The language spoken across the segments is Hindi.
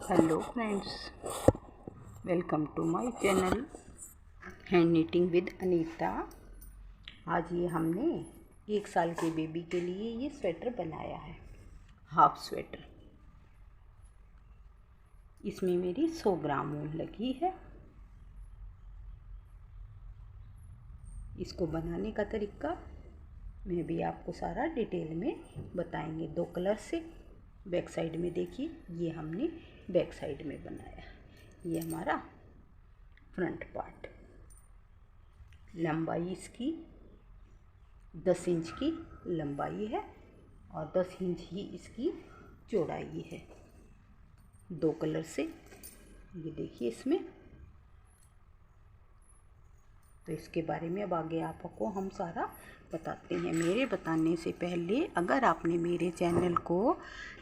Hello friends, welcome to my channel hand knitting with Anita. आज ये हमने 1 साल के बेबी के लिए ये स्वेटर बनाया है, हाफ स्वेटर। इसमें मेरी 100 ग्राम ऊन लगी है। इसको बनाने का तरीका मैं भी आपको सारा डिटेल में बताएंगे। 2 कलर से बैक साइड में देखिए, ये हमने बैक साइड में बनाया। ये हमारा फ्रंट पार्ट। लंबाई इसकी 10 इंच की लंबाई है और 10 इंच ही इसकी चौड़ाई है। 2 कलर से ये देखिए इसमें। तो इसके बारे में अब आगे आपको हम सारा बताते हैं। मेरे बताने से पहले अगर आपने मेरे चैनल को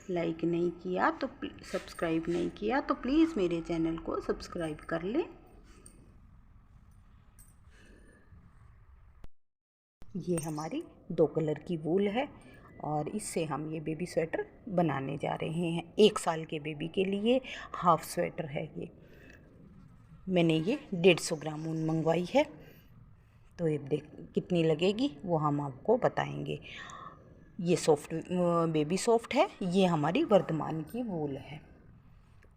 लाइक नहीं किया तो सब्सक्राइब नहीं किया तो प्लीज़ मेरे चैनल को सब्सक्राइब कर लें। ये हमारी 2 कलर की वूल है और इससे हम ये बेबी स्वेटर बनाने जा रहे हैं। 1 साल के बेबी के लिए हाफ स्वेटर है ये। मैंने ये 150 ग्राम ऊन मंगवाई है। तो ये देख कितनी लगेगी वो हम आपको बताएंगे। ये सॉफ्ट बेबी सॉफ्ट है। ये हमारी वर्धमान की वूल है।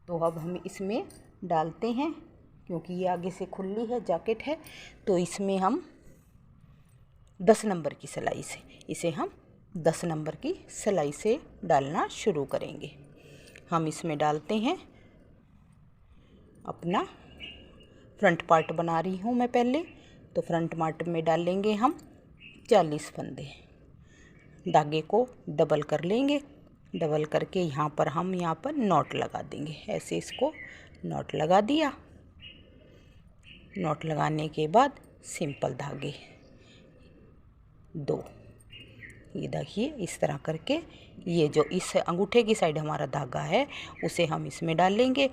तो अब हम इसमें डालते हैं, क्योंकि ये आगे से खुली है, जैकेट है। तो इसमें हम 10 नंबर की सिलाई से इसे हम 10 नंबर की सिलाई से डालना शुरू करेंगे। हम इसमें डालते हैं अपना फ्रंट पार्ट बना रही हूँ मैं पहले। तो फ्रंट पार्ट में डालेंगे हम 40 फंदे। धागे को डबल कर लेंगे। डबल करके यहाँ पर नॉट लगा देंगे। ऐसे इसको नॉट लगा दिया। नॉट लगाने के बाद सिंपल धागे 2, ये देखिए इस तरह करके। ये जो इस अंगूठे की साइड हमारा धागा है उसे हम इसमें डालेंगे।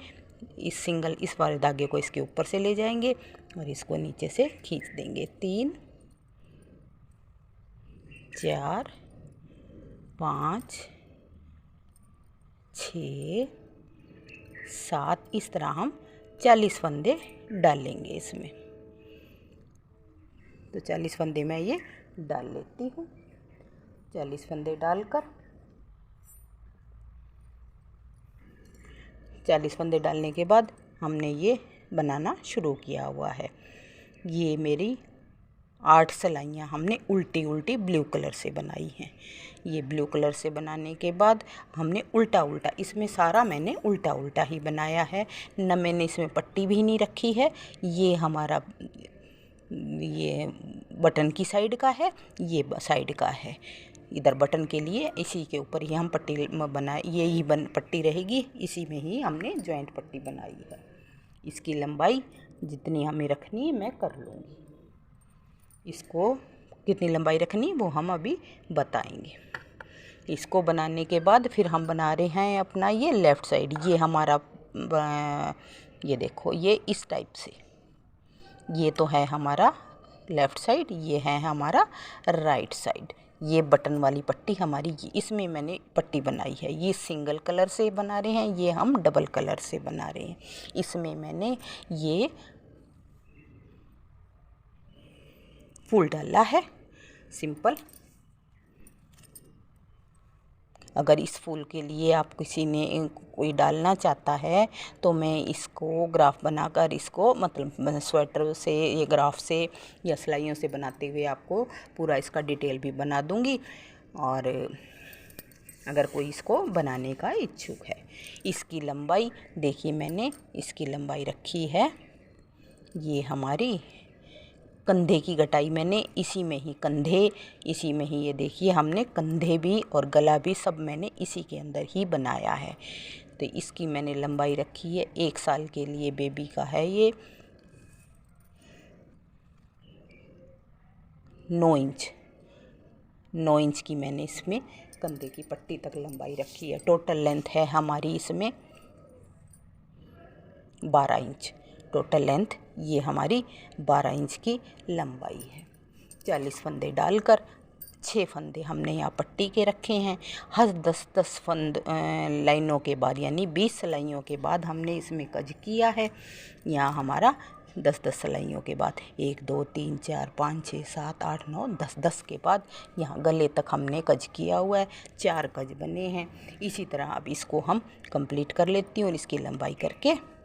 इस वाले धागे को इसके ऊपर से ले जाएंगे और इसको नीचे से खींच देंगे। 3 4 5 6 7 इस तरह हम 40 फंदे डालेंगे इसमें। तो 40 फंदे मैं ये डाल लेती हूँ। 40 फंदे डालकर 40 फंदे डालने के बाद हमने ये बनाना शुरू किया हुआ है। ये मेरी 8 सिलाइयाँ हमने उल्टी ब्लू कलर से बनाई हैं। ये ब्लू कलर से बनाने के बाद हमने उल्टा इसमें सारा मैंने उल्टा ही बनाया है। न मैंने इसमें पट्टी भी नहीं रखी है। ये हमारा ये बटन की साइड का है, ये साइड का है। इधर बटन के लिए इसी के ऊपर ही हम पट्टी बनाए। यही पट्टी रहेगी, इसी में ही हमने जॉइंट पट्टी बनाई है। इसकी लंबाई जितनी हमें रखनी है मैं कर लूँगी। इसको कितनी लंबाई रखनी वो हम अभी बताएंगे। इसको बनाने के बाद फिर हम बना रहे हैं अपना ये लेफ़्ट साइड। ये हमारा ये देखो, ये इस टाइप से। ये तो है हमारा लेफ़्ट साइड, ये है हमारा राइट साइड। ये बटन वाली पट्टी हमारी, ये इसमें मैंने पट्टी बनाई है। ये सिंगल कलर से बना रहे हैं, ये हम डबल कलर से बना रहे हैं। इसमें मैंने ये फूल डाला है सिंपल। अगर इस फूल के लिए आप किसी ने कोई डालना चाहता है तो मैं इसको ग्राफ बनाकर इसको मतलब स्वेटर से ये ग्राफ से या सिलाइयों से बनाते हुए आपको पूरा इसका डिटेल भी बना दूंगी। और अगर कोई इसको बनाने का इच्छुक है। इसकी लंबाई देखिए, मैंने इसकी लंबाई रखी है। ये हमारी कंधे की गटाई मैंने इसी में ही ये देखिए हमने कंधे भी और गला भी सब मैंने इसी के अंदर ही बनाया है। तो इसकी मैंने लंबाई रखी है। 1 साल के लिए बेबी का है ये 9 इंच। 9 इंच की मैंने इसमें कंधे की पट्टी तक लंबाई रखी है। टोटल लेंथ है हमारी इसमें 12 इंच। टोटल लेंथ ये हमारी 12 इंच की लंबाई है। 40 फंदे डालकर 6 फंदे हमने यहाँ पट्टी के रखे हैं। हर 10-10 लाइनों के बाद यानी 20 सिलाइयों के बाद हमने इसमें कज किया है। यहाँ हमारा 10-10 सिलाइयों के बाद 1 2 3 4 5 6 7 8 9 10 के बाद यहाँ गले तक हमने कज किया हुआ है। 4 कज बने हैं। इसी तरह अब इसको हम कंप्लीट कर लेती हूँ और इसकी लंबाई करके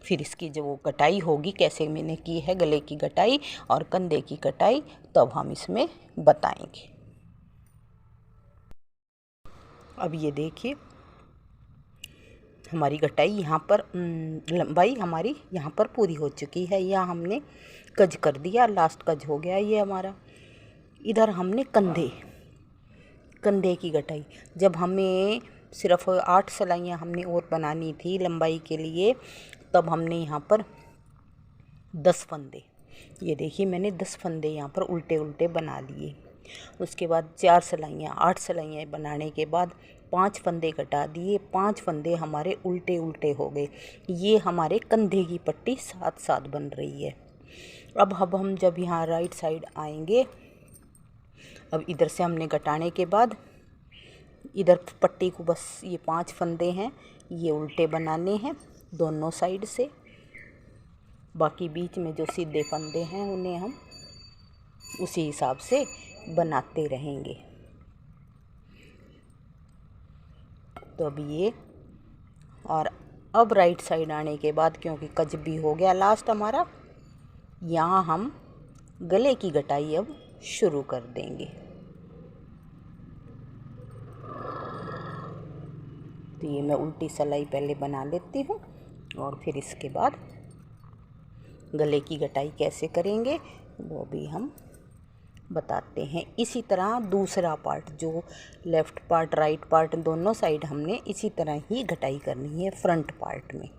फिर इसकी जो वो कटाई होगी, कैसे मैंने की है गले की कटाई और कंधे की कटाई, तब हम इसमें बताएंगे। अब ये देखिए हमारी कटाई यहाँ पर लंबाई हमारी यहाँ पर पूरी हो चुकी है। यहाँ हमने कज कर दिया, लास्ट कज हो गया ये हमारा। इधर हमने कंधे की कटाई, जब हमें सिर्फ 8 सिलाइयाँ हमने और बनानी थी लंबाई के लिए, तब हमने यहाँ पर 10 फंदे, ये देखिए मैंने 10 फंदे यहाँ पर उल्टे उल्टे बना लिए। उसके बाद 4 सिलाइयाँ 8 सिलाइयाँ बनाने के बाद 5 फंदे कटा दिए। 5 फंदे हमारे उल्टे उल्टे हो गए। ये हमारे कंधे की पट्टी साथ साथ बन रही है। अब हम जब यहाँ राइट साइड आएंगे, अब इधर से हमने कटाने के बाद इधर पट्टी को बस ये 5 फंदे हैं ये उल्टे बनाने हैं दोनों साइड से। बाकी बीच में जो सीधे फंदे हैं उन्हें हम उसी हिसाब से बनाते रहेंगे। तो अब ये, और अब राइट साइड आने के बाद क्योंकि कज भी हो गया लास्ट हमारा, यहाँ हम गले की कटाई अब शुरू कर देंगे। तो ये मैं उल्टी सिलाई पहले बना लेती हूँ और फिर इसके बाद गले की कटाई कैसे करेंगे वो भी हम बताते हैं। इसी तरह दूसरा पार्ट, जो लेफ़्ट पार्ट राइट पार्ट दोनों साइड हमने इसी तरह ही कटाई करनी है। फ्रंट पार्ट में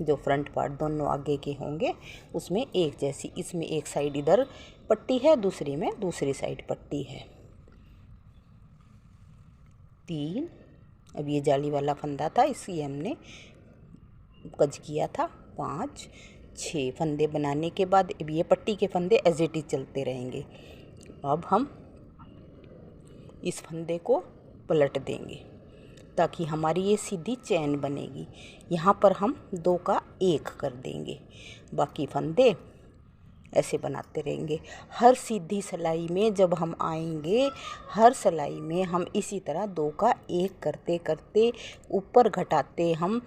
जो फ्रंट पार्ट दोनों आगे के होंगे उसमें एक जैसी, इसमें एक साइड इधर पट्टी है, दूसरी में दूसरी साइड पट्टी है। 3, अब ये जाली वाला फंदा था इसलिए हमने कज किया था। 5 6 फंदे बनाने के बाद अब ये पट्टी के फंदे एज इट इज चलते रहेंगे। अब हम इस फंदे को पलट देंगे ताकि हमारी ये सीधी चैन बनेगी। यहाँ पर हम 2 का 1 कर देंगे, बाकी फंदे ऐसे बनाते रहेंगे। हर सीधी सिलाई में जब हम आएंगे, हर सिलाई में हम इसी तरह 2 का 1 करते करते ऊपर घटाते हम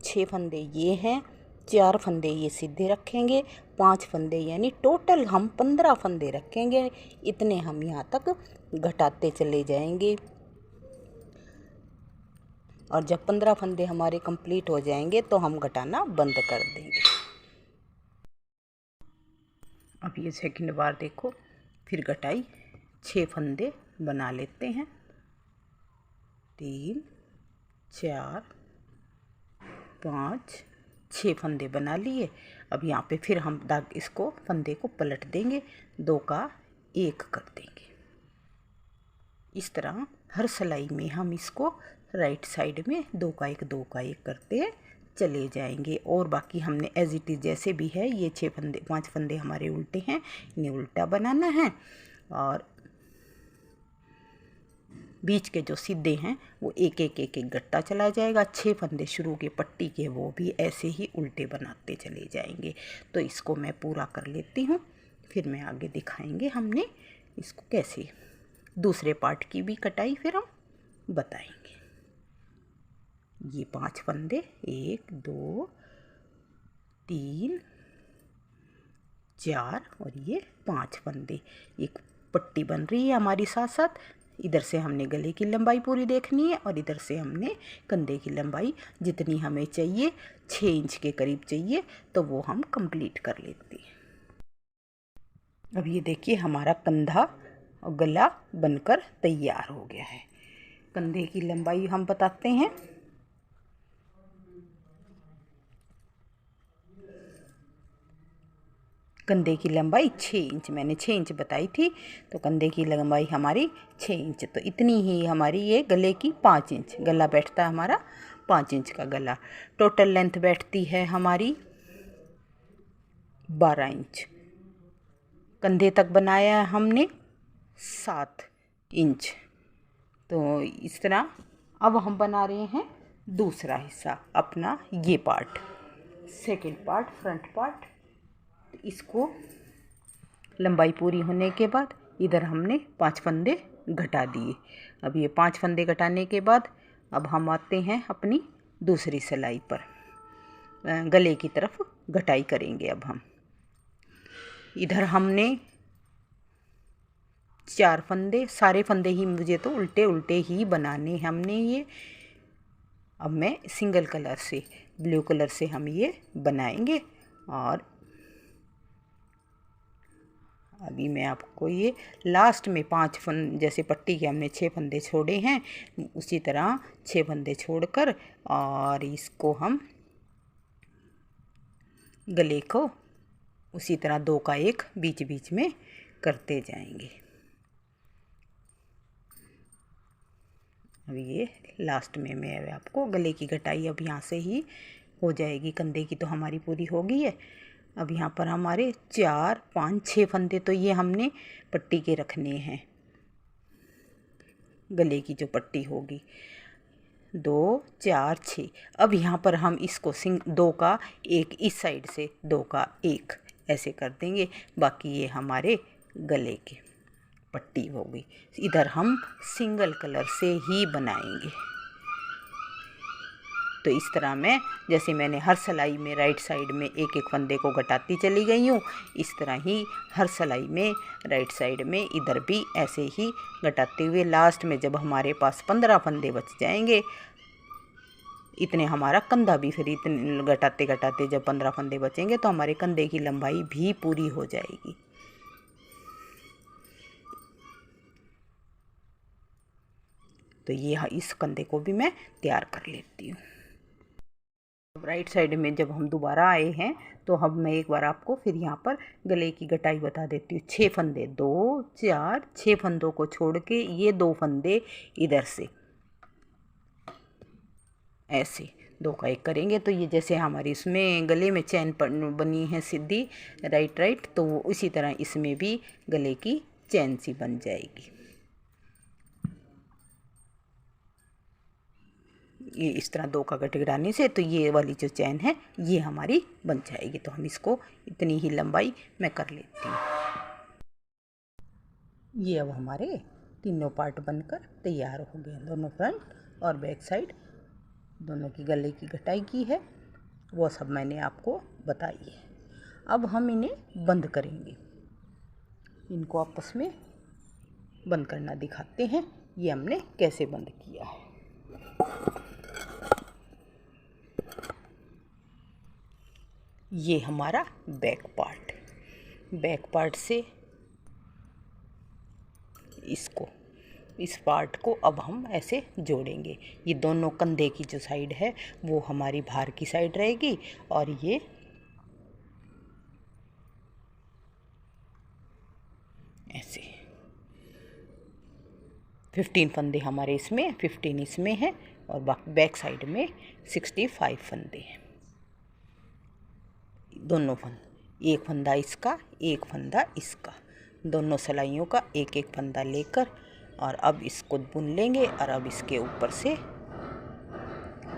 6 फंदे ये हैं, 4 फंदे ये सीधे रखेंगे, 5 फंदे यानी टोटल हम 15 फंदे रखेंगे। इतने हम यहाँ तक घटाते चले जाएंगे और जब 15 फंदे हमारे कंप्लीट हो जाएंगे तो हम घटाना बंद कर देंगे। अब ये सेकंड बार देखो, फिर घटाई 6 फंदे बना लेते हैं। 3 4 5 6 फंदे बना लिए। अब यहाँ पे फिर हम इसको फंदे को पलट देंगे, 2 का 1 कर देंगे। इस तरह हर सिलाई में हम इसको राइट साइड में 2 का 1 2 का 1 करते चले जाएंगे। और बाकी हमने एज इट इज़ जैसे भी है, ये 6 फंदे 5 फंदे हमारे उल्टे हैं, इन्हें उल्टा बनाना है और बीच के जो सीधे हैं वो एक एक घटता चला जाएगा। 6 फंदे शुरू के पट्टी के वो भी ऐसे ही उल्टे बनाते चले जाएंगे। तो इसको मैं पूरा कर लेती हूँ, फिर मैं आगे दिखाएंगे हमने इसको कैसे। दूसरे पार्ट की भी कटाई फिर हम बताएंगे। ये 5 फंदे 1 2 3 4 और ये 5 फंदे, एक पट्टी बन रही है हमारी साथ साथ। इधर से हमने गले की लंबाई पूरी देखनी है और इधर से हमने कंधे की लंबाई जितनी हमें चाहिए 6 इंच के करीब चाहिए, तो वो हम कंप्लीट कर लेते हैं। अब ये देखिए हमारा कंधा और गला बनकर तैयार हो गया है। कंधे की लंबाई हम बताते हैं। कंधे की लंबाई 6 इंच, मैंने 6 इंच बताई थी, तो कंधे की लंबाई हमारी 6 इंच। तो इतनी ही हमारी ये गले की 5 इंच, गला बैठता है हमारा 5 इंच का गला। टोटल लेंथ बैठती है हमारी 12 इंच। कंधे तक बनाया है हमने 7 इंच। तो इस तरह अब हम बना रहे हैं दूसरा हिस्सा अपना, ये part, second part, front part. इसको लंबाई पूरी होने के बाद इधर हमने 5 फंदे घटा दिए। अब ये 5 फंदे घटाने के बाद अब हम आते हैं अपनी दूसरी सिलाई पर, गले की तरफ घटाई करेंगे। अब हम इधर हमने 4 फंदे, सारे फंदे ही मुझे तो उल्टे उल्टे ही बनाने हमने ये। अब मैं सिंगल कलर से, ब्लू कलर से हम ये बनाएंगे। और अभी मैं आपको ये लास्ट में 5 फंदे, जैसे पट्टी के हमने 6 फंदे छोड़े हैं, उसी तरह 6 फंदे छोड़कर और इसको हम गले को उसी तरह 2 का 1 बीच बीच में करते जाएंगे। अब ये लास्ट में मैं आपको गले की घटाई अब यहाँ से ही हो जाएगी। कंधे की तो हमारी पूरी हो गई है। अब यहाँ पर हमारे 4, 5, 6 फंदे तो ये हमने पट्टी के रखने हैं, गले की जो पट्टी होगी। 2, 4, 6। अब यहाँ पर हम इसको 2 का 1 इस साइड से, 2 का 1 ऐसे कर देंगे। बाकी ये हमारे गले की पट्टी होगी। इधर हम सिंगल कलर से ही बनाएंगे। तो इस तरह मैं, जैसे मैंने हर सिलाई में राइट साइड में 1-1 फंदे को घटाती चली गई हूँ, इस तरह ही हर सिलाई में राइट साइड में इधर भी ऐसे ही घटाते हुए लास्ट में जब हमारे पास 15 फंदे बच जाएंगे, इतने हमारा कंधा भी, फिर इतने घटाते घटाते जब 15 फंदे बचेंगे तो हमारे कंधे की लंबाई भी पूरी हो जाएगी। तो ये इस कंधे को भी मैं तैयार कर लेती हूँ। राइट साइड में जब हम दोबारा आए हैं तो अब मैं एक बार आपको फिर यहाँ पर गले की घटाई बता देती हूँ। 6 फंदे, 2, 4, 6 फंदों को छोड़ के ये 2 फंदे इधर से ऐसे 2 का 1 करेंगे। तो ये जैसे हमारी इसमें गले में चैन बनी है सीधी राइट, तो उसी तरह इसमें भी गले की चैन सी बन जाएगी। ये इस तरह 2 का घटाने से तो ये वाली जो चैन है ये हमारी बन जाएगी। तो हम इसको इतनी ही लंबाई मैं कर लेती हूँ। ये अब हमारे तीनों पार्ट बनकर तैयार हो गए। दोनों फ्रंट और बैक साइड दोनों की गले की घटाई की है, वो सब मैंने आपको बताई है। अब हम इन्हें बंद करेंगे। इनको आपस में बंद करना दिखाते हैं, ये हमने कैसे बंद किया है। ये हमारा बैक पार्ट से इस पार्ट को अब हम ऐसे जोड़ेंगे। ये दोनों कंधे की जो साइड है वो हमारी बाहर की साइड रहेगी और ये ऐसे 15 फंदे हमारे इसमें, 15 इसमें है और बाकी बैक साइड में 65 फंदे हैं। दोनों फंदे, एक फंदा इसका, एक फंदा इसका, दोनों सिलाइयों का 1-1 फंदा लेकर और अब इसको बुन लेंगे और अब इसके ऊपर से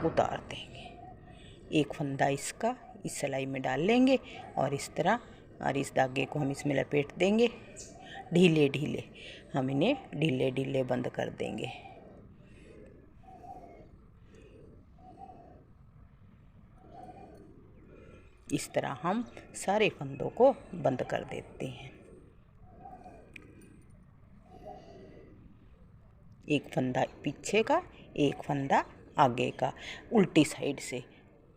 उतार देंगे। एक फंदा इसका इस सिलाई में डाल लेंगे और इस तरह, और इस धागे को हम इसमें लपेट देंगे। ढीले ढीले हम इन्हें ढीले ढीले बंद कर देंगे। इस तरह हम सारे फंदों को बंद कर देते हैं। एक फंदा पीछे का, एक फंदा आगे का, उल्टी साइड से,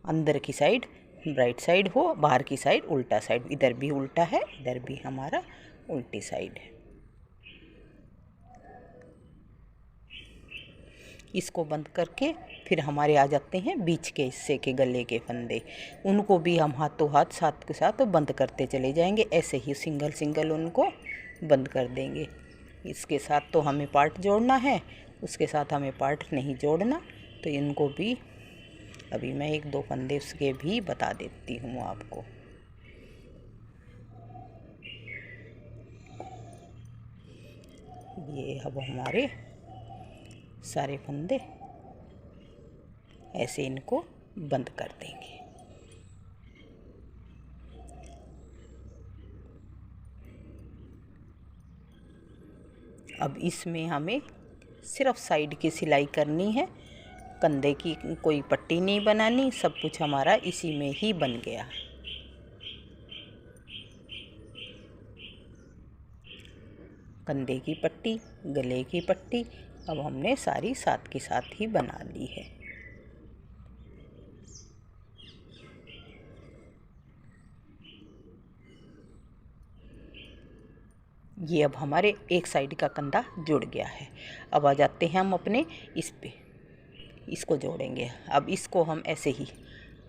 अंदर की साइड राइट साइड हो, बाहर की साइड उल्टा साइड। इधर भी उल्टा है, इधर भी हमारा उल्टी साइड है। इसको बंद करके फिर हमारे आ जाते हैं बीच के हिस्से के गले के फंदे। उनको भी हम हाथों हाथ साथ के साथ बंद करते चले जाएंगे। ऐसे ही सिंगल सिंगल उनको बंद कर देंगे। इसके साथ तो हमें पार्ट जोड़ना है, उसके साथ हमें पार्ट नहीं जोड़ना। तो इनको भी अभी मैं 1-2 फंदे उसके भी बता देती हूँ आपको। ये अब हमारे सारे फंदे ऐसे इनको बंद कर देंगे। अब इसमें हमें सिर्फ साइड की सिलाई करनी है, कंधे की कोई पट्टी नहीं बनानी। सब कुछ हमारा इसी में ही बन गया। कंधे की पट्टी, गले की पट्टी अब हमने सारी साथ के साथ ही बना ली है। ये अब हमारे एक साइड का कंधा जुड़ गया है। अब आ जाते हैं हम अपने इस पे, इसको जोड़ेंगे। अब इसको हम ऐसे ही,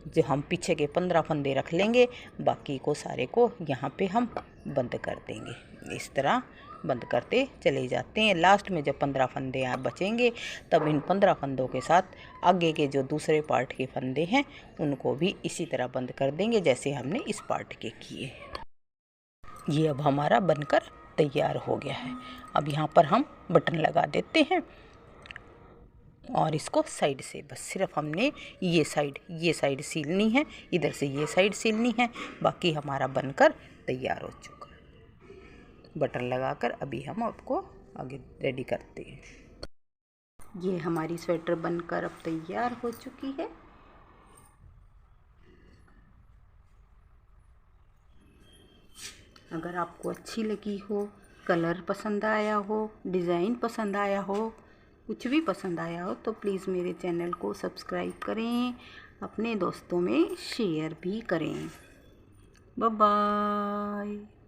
जो हम पीछे के 15 फंदे रख लेंगे, बाकी को सारे को यहाँ पे हम बंद कर देंगे। इस तरह बंद करते चले जाते हैं। लास्ट में जब 15 फंदे यहाँ बचेंगे, तब इन 15 फंदों के साथ आगे के जो दूसरे पार्ट के फंदे हैं उनको भी इसी तरह बंद कर देंगे जैसे हमने इस पार्ट के किए। ये अब हमारा बनकर तैयार हो गया है। अब यहाँ पर हम बटन लगा देते हैं और इसको साइड से बस सिर्फ हमने ये साइड सीलनी है, इधर से ये साइड सीलनी है। बाकी हमारा बनकर तैयार हो चुका है। बटन लगाकर अभी हम आपको आगे रेडी करते हैं। ये हमारी स्वेटर बनकर अब तैयार हो चुकी है। अगर आपको अच्छी लगी हो, कलर पसंद आया हो, डिज़ाइन पसंद आया हो, कुछ भी पसंद आया हो, तो प्लीज़ मेरे चैनल को सब्सक्राइब करें, अपने दोस्तों में शेयर भी करें। Bye bye.